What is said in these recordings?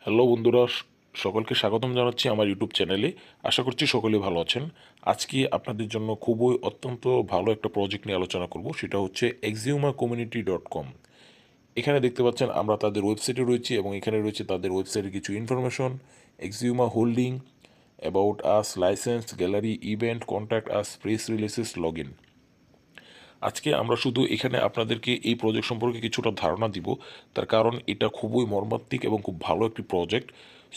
Hello বন্ধুরা, সকলকে স্বাগতম জানাচ্ছি আমার ইউটিউব চ্যানেলে। আশা করছি সকলেই ভালো আছেন। আজকে আপনাদের জন্য খুবই অত্যন্ত ভালো একটা প্রজেক্ট নিয়ে আলোচনা করব, সেটা হচ্ছে exhumacommunity.com। এখানে দেখতে পাচ্ছেন আমরা তাদের ওয়েবসাইটে রয়েছি এবং এখানে রয়েছে তাদের ওয়েবসাইটের কিছু information. Exuma holding, about us, licence, gallery, event, contact us, press releases, log in. আজকে আমরা শুধু এখানে আপনাদেরকে এই প্রজেক্ট সম্পর্কে কিছুটা ধারণা দিব, তার কারণ এটা খুবই মর্মান্তিক এবং খুব ভালো একটি প্রজেক্ট।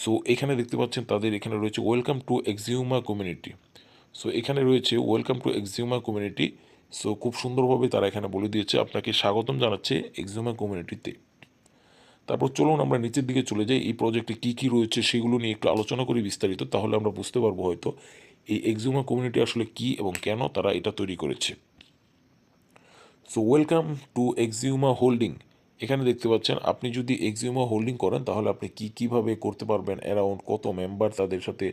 সো এখানে দেখতে পাচ্ছেন তাদের এখানে রয়েছে ওয়েলকাম টু এক্সিউমা কমিউনিটি। সো এখানে রয়েছে ওয়েলকাম টু এক্সিউমা কমিউনিটি। সো খুব সুন্দরভাবে তারা এখানে বলে দিয়েছে আপনাকে স্বাগতম জানাচ্ছে এক্সিউমা কমিউনিটিতে। তারপর চলুন আমরা নিচের দিকে চলে যাই, এই প্রজেক্টে কী কী রয়েছে সেগুলো নিয়ে একটু আলোচনা করি বিস্তারিত, তাহলে আমরা বুঝতে পারবো হয়তো এই এক্সিউমা কমিউনিটি আসলে কী এবং কেন তারা এটা তৈরি করেছে। So welcome to Exuma holding. এখানে দেখতে পাচ্ছেন আপনি যদি এক্সিউমা হোল্ডিং করেন তাহলে আপনি কীভাবে করতে পারবেন, অ্যারাউন্ড কত মেম্বার তাদের সাথে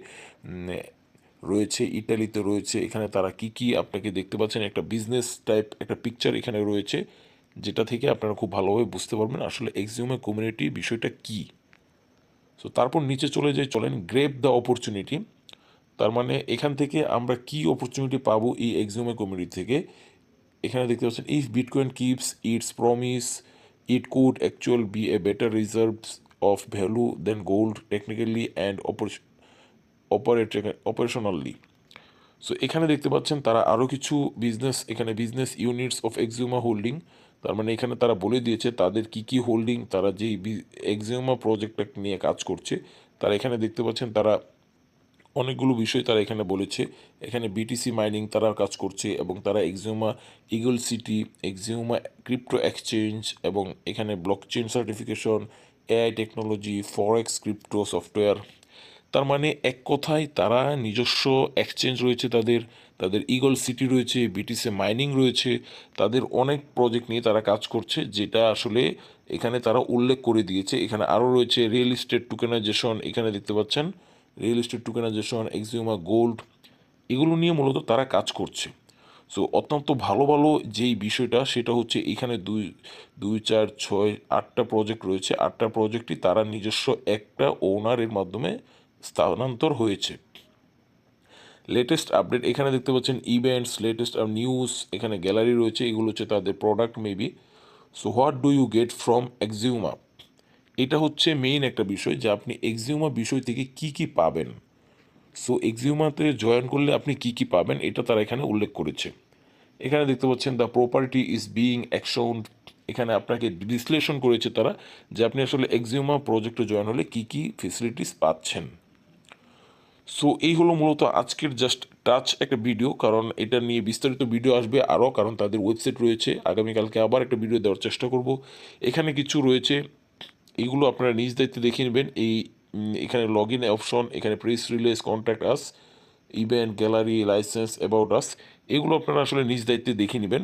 রয়েছে, ইটালিতে রয়েছে, এখানে তারা কি আপনাকে দেখতে পাচ্ছেন একটা বিজনেস টাইপ একটা পিকচার এখানে রয়েছে, যেটা থেকে আপনারা খুব ভালোভাবে বুঝতে পারবেন আসলে এক্সিউমা কমিউনিটি বিষয়টা কী। সো তারপর নিচে চলে যাই, চলেন গ্রেপ দ্য অপরচুনিটি। তার মানে এখান থেকে আমরা কি অপরচুনিটি পাবো এই এক্সিউমা কমিউনিটি থেকে। এখানে দেখতে পাচ্ছেন if bitcoin keeps its promise it could actual be a better reserves of value than gold technically and operationally. So এখানে দেখতে পাচ্ছেন তারা আরও কিছু এখানে business units of Exuma holding. তার মানে এখানে তারা বলে দিয়েছে তাদের কি হোল্ডিং, তারা যেই এক্সিউমা প্রজেক্টটা নিয়ে কাজ করছে। তারা এখানে দেখতে পাচ্ছেন তারা অনেকগুলো বিষয় তারা এখানে বলেছে। এখানে বিটিসি মাইনিং তারা কাজ করছে এবং তারা এক্সিউমা ইগল সিটি, এক্সিউমা ক্রিপ্টো এক্সচেঞ্জ এবং এখানে ব্লকচেন সার্টিফিকেশন, এআই টেকনোলজি, ফরেক্স ক্রিপ্টো সফটওয়্যার। তার মানে এক কথায় তারা নিজস্ব এক্সচেঞ্জ রয়েছে তাদের, তাদের ইগল সিটি রয়েছে, বিটিসি মাইনিং রয়েছে, তাদের অনেক প্রজেক্ট নিয়ে তারা কাজ করছে, যেটা আসলে এখানে তারা উল্লেখ করে দিয়েছে। এখানে আরও রয়েছে রিয়েল এস্টেট টোকেনাইজেশন, এখানে দেখতে পাচ্ছেন রিয়েল এস্টেট টোকেনাইজেশন, এক্সিউমা গোল্ড, এগুলো নিয়ে মূলত তারা কাজ করছে। সো অত্যন্ত ভালো ভালো যেই বিষয়টা সেটা হচ্ছে এখানে দুই দুই চার ছয় আটটা প্রজেক্ট রয়েছে, আটটা প্রজেক্টই তারা নিজস্ব একটা ওনারের মাধ্যমে স্থানান্তর হয়েছে। লেটেস্ট আপডেট এখানে দেখতে পাচ্ছেন ইভেন্টস, লেটেস্ট নিউজ, এখানে গ্যালারি রয়েছে, এগুলো হচ্ছে তাদের product maybe. So what do you get from Exuma, এটা হচ্ছে মেইন একটা বিষয় যে আপনি এক্সিউমা বিষয় থেকে কি পাবেন। সো এক্সিউমাতে জয়েন করলে আপনি কি পাবেন এটা তারা এখানে উল্লেখ করেছে। এখানে দেখতে পাচ্ছেন দ্য প্রপার্টি ইজ বিইং অ্যাকশনড, এখানে আপনাকে বিশ্লেষণ করেছে তারা যে আপনি আসলে এক্সিউমা প্রজেক্টে জয়েন হলে কি ফেসিলিটিস পাচ্ছেন। সো এই হলো মূলত আজকের জাস্ট টাচ একটা ভিডিও, কারণ এটা নিয়ে বিস্তারিত ভিডিও আসবে আরও, কারণ তাদের ওয়েবসাইট রয়েছে। আগামীকালকে আবার একটা ভিডিও দেওয়ার চেষ্টা করব। এখানে কিছু রয়েছে, এগুলো আপনারা নিজ দায়িত্বে দেখে নেবেন। এখানে লগ ইন অপশন, এখানে press release, contact us, event, gallery, licence, about us, এগুলো আপনারা আসলে নিজ দায়িত্বে দেখে নেবেন।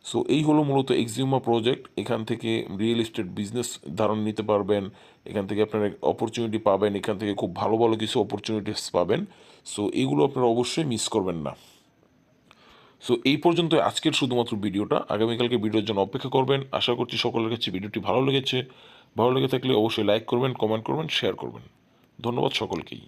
সো এই হলো মূলত এক্সিউমা প্রজেক্ট। এখান থেকে রিয়েল এস্টেট বিজনেস ধারণ নিতে পারবেন, এখান থেকে আপনারা অপরচুনিটি পাবেন, এখান থেকে খুব ভালো ভালো কিছু অপরচুনিটিস পাবেন। সো এইগুলো আপনারা অবশ্যই মিস করবেন না। সো এই পর্যন্ত আজকের শুধুমাত্র ভিডিওটা, আগামীকালকে ভিডিওর জন্য অপেক্ষা করবেন। আশা করছি সকলের কাছে ভিডিওটি ভালো লেগেছে। ভালো লেগে থাকলে অবশ্যই লাইক করবেন, কমেন্ট করবেন, শেয়ার করবেন। ধন্যবাদ সকলকেই।